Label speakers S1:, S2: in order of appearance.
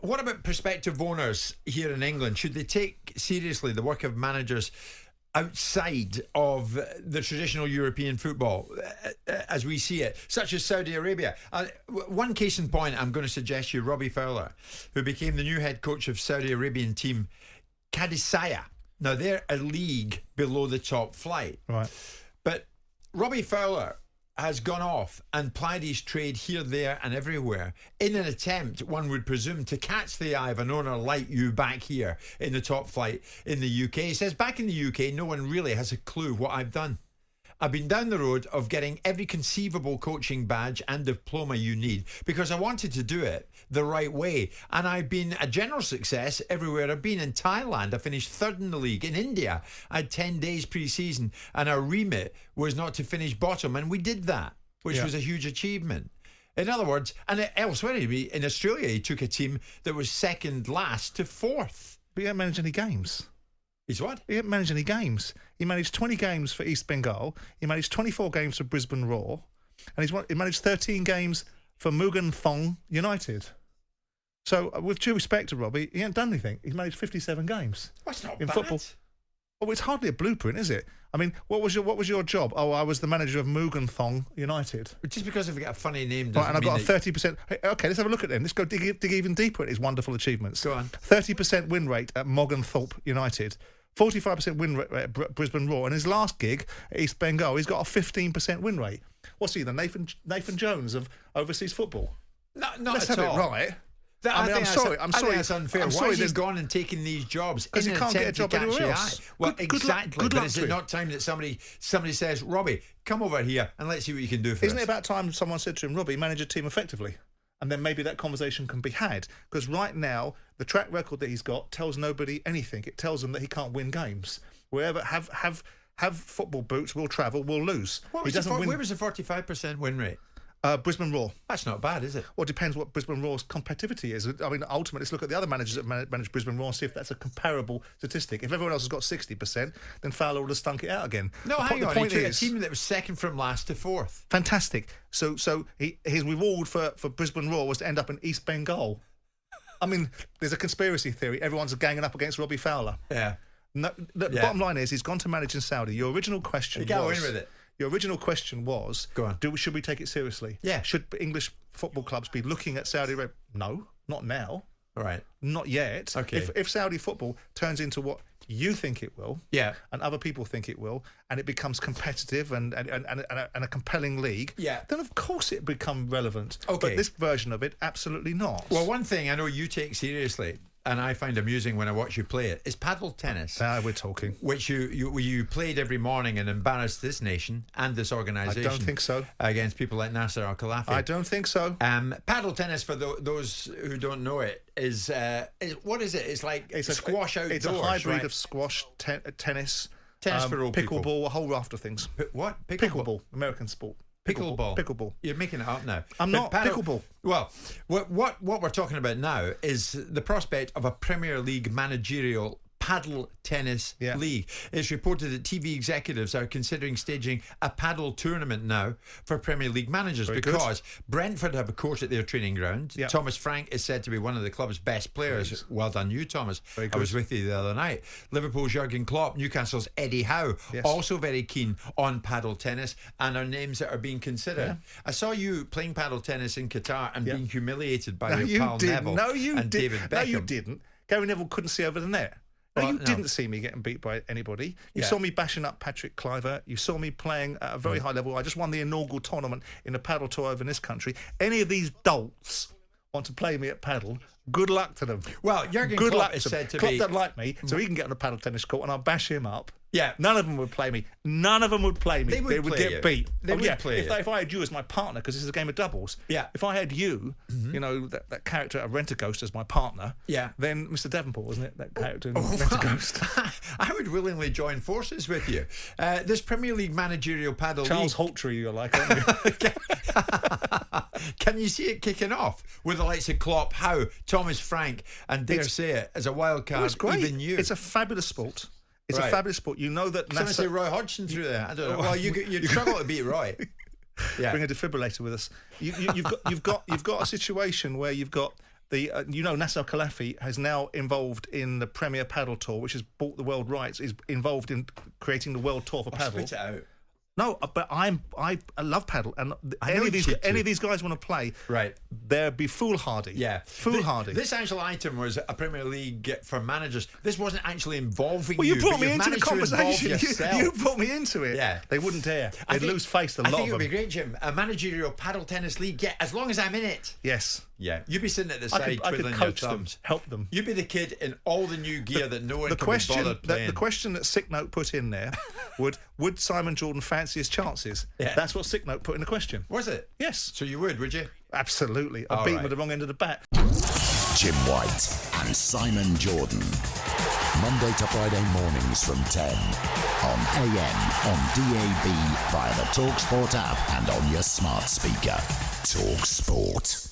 S1: What about prospective owners here in England? Should they take seriously the work of managers outside of the traditional European football as we see it, such as Saudi Arabia? One case in point, I'm going to suggest you, Robbie Fowler, who became the new head coach of Saudi Arabian team Al-Qadsiah. Now, they're a league below the top flight.
S2: Right.
S1: But Robbie Fowler has gone off and plied his trade here, there and everywhere in an attempt, one would presume, to catch the eye of an owner like you back here in the top flight in the UK. He says, back in the UK, no one really has a clue what I've done. I've been down the road of getting every conceivable coaching badge and diploma you need because I wanted to do it the right way. And I've been a general success everywhere I've been. In Thailand, I finished third in the league. In India, I had 10 days pre-season and our remit was not to finish bottom. And we did that, which was a huge achievement. In other words, and elsewhere in Australia, he took a team that was second last to fourth.
S2: But he didn't manage any games.
S1: He's what?
S2: He didn't manage any games. He managed 20 games for East Bengal. He managed 24 games for Brisbane Roar. And he managed 13 games for Mugan Thong United. So, with due respect to Robbie, he hasn't done anything. He's managed 57 games.
S1: That's not
S2: in
S1: bad.
S2: Football. Oh, it's hardly a blueprint, is it? I mean, what was your job? Oh, I was the manager of Mugan Thong United.
S1: Just because I've got a funny name doesn't
S2: right, and I've
S1: mean
S2: got a 30%. Hey, okay, let's have a look at them. Let's go dig even deeper at his wonderful achievements.
S1: Go on.
S2: 30% win rate at Mogonthorpe United. 45% win rate at Brisbane Roar. And his last gig at East Bengal, he's got a 15% win rate. What's he, the Nathan Jones of overseas football?
S1: No,
S2: Let's
S1: not
S2: have
S1: at all.
S2: it right.
S1: I'm sorry.
S2: I'm
S1: I
S2: sorry.
S1: think that's unfair.
S2: I'm
S1: Why
S2: sorry
S1: has he gone and taken these jobs?
S2: Because he can't get a job anywhere else.
S1: Well,
S2: Good
S1: exactly.
S2: luck
S1: But is
S2: to
S1: it
S2: him.
S1: not time that somebody says, Robbie, come over here and let's see what you can do for us?
S2: Isn't it about time someone said to him, Robbie, manage a team effectively? And then maybe that conversation can be had. Because right now, the track record that he's got tells nobody anything. It tells them that he can't win games. Wherever have football boots, will travel, will lose.
S1: Where was the 45% win rate?
S2: Brisbane Roar.
S1: That's not bad, is it?
S2: Well, it depends what Brisbane Roar's competitivity is. I mean, ultimately, let's look at the other managers that manage Brisbane Roar and see if that's a comparable statistic. If everyone else has got 60%, then Fowler would have stunk it out again.
S1: No, hang on.
S2: Point
S1: he took
S2: is,
S1: a team that was second from last to fourth.
S2: Fantastic. So his reward for Brisbane Roar was to end up in East Bengal. I mean, there's a conspiracy theory. Everyone's ganging up against Robbie Fowler.
S1: Yeah.
S2: No, the bottom line is he's gone to manage in Saudi. Your original question was...
S1: Go in with it.
S2: Your original question was,
S1: go on.
S2: Should we take it seriously?
S1: Yeah.
S2: Should English football clubs be looking at Saudi Arabia? No, not now.
S1: All right.
S2: Not yet.
S1: Okay.
S2: If Saudi football turns into what you think it will,
S1: yeah,
S2: and other people think it will, and it becomes competitive and a compelling league,
S1: yeah,
S2: then of course it become relevant.
S1: Okay.
S2: But this version of it, absolutely not.
S1: Well, one thing I know you take seriously, and I find amusing when I watch you play it, is paddle tennis.
S2: We're talking.
S1: Which you played every morning and embarrassed this nation and this organisation.
S2: I don't think so.
S1: Against people like Nasser Al-Khelaifi.
S2: I don't think so.
S1: Paddle tennis, for those who don't know it, is what is it? It's like squash outdoors.
S2: It's a hybrid
S1: right?
S2: of squash, tennis,
S1: for all
S2: pickleball,
S1: people.
S2: A whole raft of things.
S1: What?
S2: Pickleball, American sport.
S1: Pickleball. You're making it up now.
S2: I'm not. Pickleball.
S1: Well, what we're talking about now is the prospect of a Premier League managerial paddle tennis league. It's reported that TV executives are considering staging a paddle tournament now for Premier League managers because Brentford have a court at their training ground.
S2: Yeah.
S1: Thomas Frank is said to be one of the club's best players. Well done you, Thomas. I was with you the other night. Liverpool's Jurgen Klopp, Newcastle's Eddie Howe, also very keen on paddle tennis, and are names that are being considered. Yeah. I saw you playing paddle tennis in Qatar and being humiliated by your pal Neville and David Beckham.
S2: No, you didn't. Gary Neville couldn't see over the net. No, you didn't see me getting beat by anybody. You saw me bashing up Patrick Cliver. You saw me playing at a very high level. I just won the inaugural tournament in a paddle tour over in this country. Any of these dolts want to play me at paddle, good luck to them.
S1: Well, Jurgen Klopp is said to
S2: Klopp
S1: be...
S2: doesn't like me, so he can get on a paddle tennis court and I'll bash him up.
S1: Yeah.
S2: None of them would play me. None of them would play me. They would get beat.
S1: They would play you.
S2: If I had you as my partner, because this is a game of doubles.
S1: Yeah.
S2: If I had you, you know, that character at Rent-A-Ghost as my partner.
S1: Yeah.
S2: Then Mr. Davenport, wasn't it? That character in Rent-A-Ghost.
S1: I would willingly join forces with you. This Premier League managerial paddle
S2: Charles Hawtrey, you're like, aren't you?
S1: Can you see it kicking off with the likes of Klopp, Howe, Thomas Frank, and dare say it, as a wild card,
S2: it's great.
S1: even you?
S2: It's a fabulous sport. It's a fabulous sport. You know that
S1: Nasser... Someone say Roy Hodgson through there. I don't know. Well, you struggle to beat Roy.
S2: Yeah. Bring a defibrillator with us. You've got a situation where you've got Nasser Khelafi has now involved in the Premier Paddle Tour, which has bought the world rights, is involved in creating the world tour for paddle.
S1: Spit it out.
S2: No, but I love paddle, and any of these guys want to play,
S1: right?
S2: They'd be foolhardy.
S1: Yeah,
S2: foolhardy.
S1: This actual item was a Premier League for managers. This wasn't actually involving
S2: you.
S1: You
S2: brought me into the conversation. You brought me into it.
S1: Yeah,
S2: they wouldn't dare. They'd lose face. I think
S1: it would be great, Jim. A managerial paddle tennis league. Yeah, as long as I'm in it.
S2: Yes.
S1: Yeah, you'd be sitting at the side
S2: I could
S1: twiddling
S2: coach
S1: your thumbs.
S2: them, help them.
S1: You'd be the kid in all the new gear that no one can be bothered playing.
S2: The question that Sick Note put in there would Simon Jordan fancy his chances?
S1: Yeah.
S2: That's what Sick Note put in the question.
S1: Was it?
S2: Yes.
S1: So you would you?
S2: Absolutely. I beat him at the wrong end of the bat.
S3: Jim White and Simon Jordan. Monday to Friday mornings from 10 on AM, on DAB, via the talkSPORT app and on your smart speaker. talkSPORT.